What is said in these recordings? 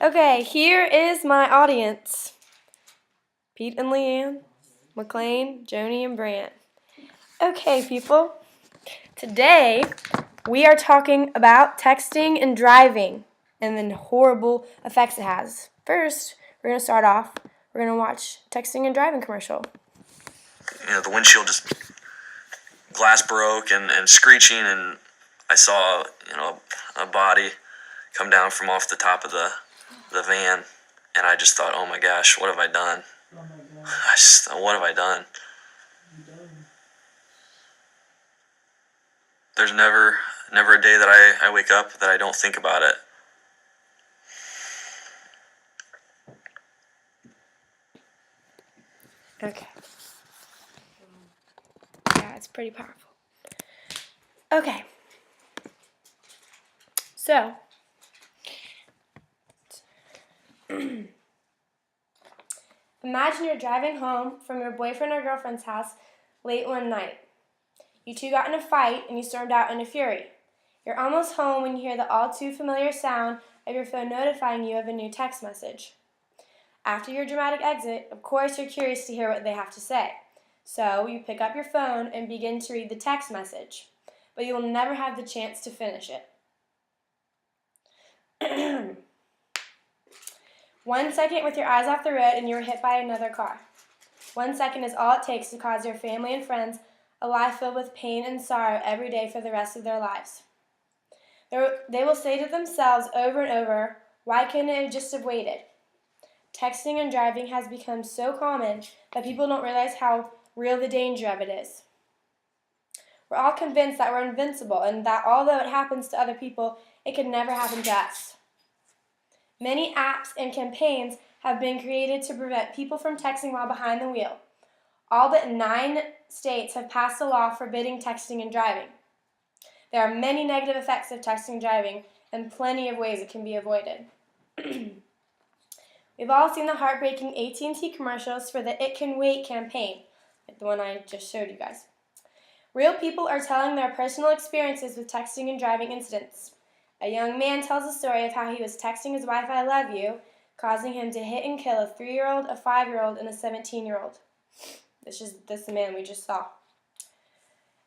Okay, here is my audience. Pete and Leanne, McLean, Joni, and Brant. Okay, people. Today, we are talking about texting and driving and the horrible effects it has. First, we're going to start off. We're going to watch texting and driving commercial. The windshield just glass broke and screeching, and I saw, a body come down from off the top of the van, and I just thought, oh my gosh, what have I done? What have I done? There's never a day that I wake up that I don't think about it. Okay. Yeah, it's pretty powerful. Okay. So, imagine you're driving home from your boyfriend or girlfriend's house late one night. You two got in a fight and you stormed out in a fury. You're almost home when you hear the all too familiar sound of your phone notifying you of a new text message. After your dramatic exit, of course you're curious to hear what they have to say. So you pick up your phone and begin to read the text message, but you will never have the chance to finish it. 1 second with your eyes off the road and you were hit by another car. 1 second is all it takes to cause your family and friends a life filled with pain and sorrow every day for the rest of their lives. They will say to themselves over and over, why couldn't it just have waited? Texting and driving has become so common that people don't realize how real the danger of it is. We're all convinced that we're invincible and that although it happens to other people, it could never happen to us. Many apps and campaigns have been created to prevent people from texting while behind the wheel. All but 9 states have passed a law forbidding texting and driving. There are many negative effects of texting and driving and plenty of ways it can be avoided. We've all seen the heartbreaking AT&T commercials for the It Can Wait campaign, like the one I just showed you guys. Real people are telling their personal experiences with texting and driving incidents. A young man tells a story of how he was texting his wife, I love you, causing him to hit and kill a 3-year-old, a 5-year-old, and a 17-year-old. This is the man we just saw.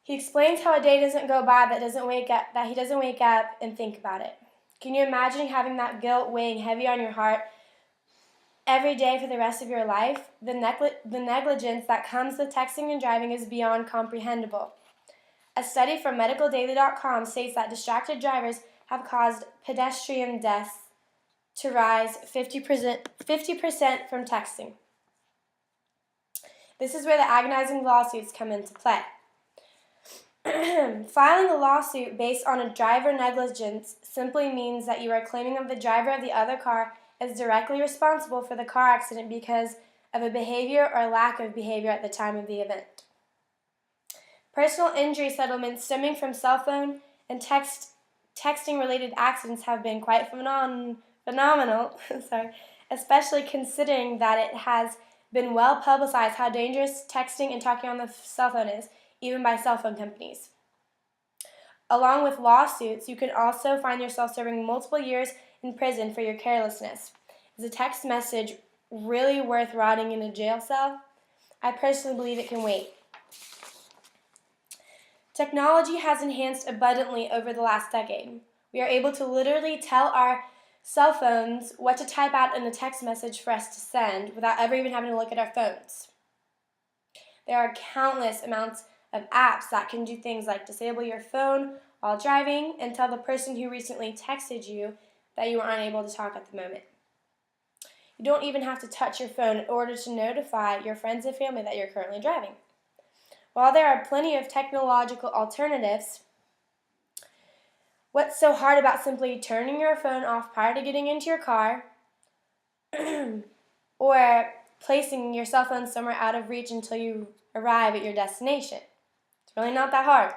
He explains how a day doesn't go by that he doesn't wake up and think about it. Can you imagine having that guilt weighing heavy on your heart every day for the rest of your life? The negligence that comes with texting and driving is beyond comprehensible. A study from medicaldaily.com states that distracted drivers have caused pedestrian deaths to rise 50% from texting. This is where the agonizing lawsuits come into play. Filing a lawsuit based on a driver negligence simply means that you are claiming that the driver of the other car is directly responsible for the car accident because of a behavior or lack of behavior at the time of the event. Personal injury settlements stemming from cell phone and texting-related accidents have been quite phenomenal, especially considering that it has been well publicized how dangerous texting and talking on the cell phone is, even by cell phone companies. Along with lawsuits, you can also find yourself serving multiple years in prison for your carelessness. Is a text message really worth rotting in a jail cell? I personally believe it can wait. Technology has enhanced abundantly over the last decade. We are able to literally tell our cell phones what to type out in a text message for us to send without ever even having to look at our phones. There are countless amounts of apps that can do things like disable your phone while driving and tell the person who recently texted you that you are unable to talk at the moment. You don't even have to touch your phone in order to notify your friends and family that you're currently driving. While there are plenty of technological alternatives, what's so hard about simply turning your phone off prior to getting into your car or placing your cell phone somewhere out of reach until you arrive at your destination? It's really not that hard.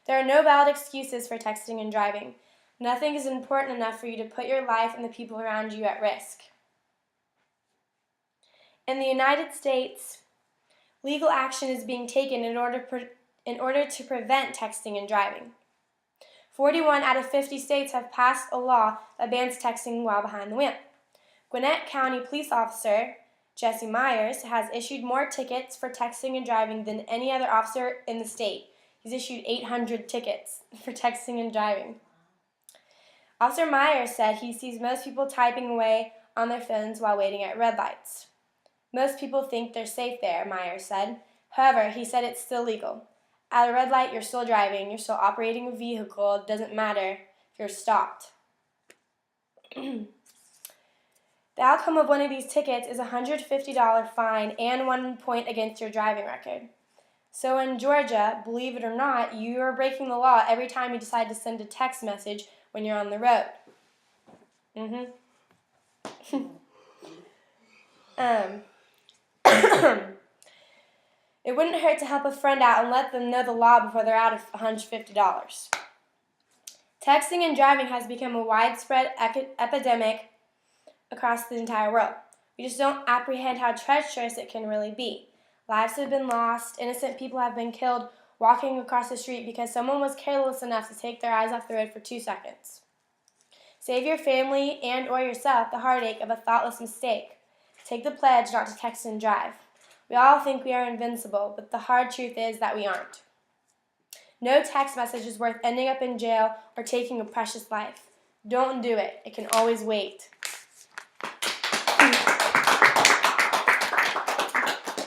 There are no valid excuses for texting and driving. Nothing is important enough for you to put your life and the people around you at risk. In the United States, legal action is being taken in order to prevent texting and driving. 41 out of 50 states have passed a law that bans texting while behind the wheel. Gwinnett County police officer Jesse Myers has issued more tickets for texting and driving than any other officer in the state. He's issued 800 tickets for texting and driving. Officer Myers said he sees most people typing away on their phones while waiting at red lights. Most people think they're safe there, Myers said. However, he said it's still legal. At a red light, you're still driving, you're still operating a vehicle. It doesn't matter if you're stopped. The outcome of one of these tickets is a $150 fine and 1 point against your driving record. So in Georgia, believe it or not, you are breaking the law every time you decide to send a text message when you're on the road. It wouldn't hurt to help a friend out and let them know the law before they're out of $150. Texting and driving has become a widespread epidemic across the entire world. We just don't apprehend how treacherous it can really be. Lives have been lost, innocent people have been killed walking across the street because someone was careless enough to take their eyes off the road for 2 seconds. Save your family and or yourself the heartache of a thoughtless mistake. Take the pledge not to text and drive. We all think we are invincible, but the hard truth is that we aren't. No text message is worth ending up in jail or taking a precious life. Don't do it. It can always wait.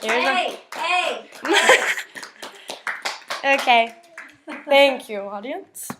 Hey! Okay. Thank you, audience.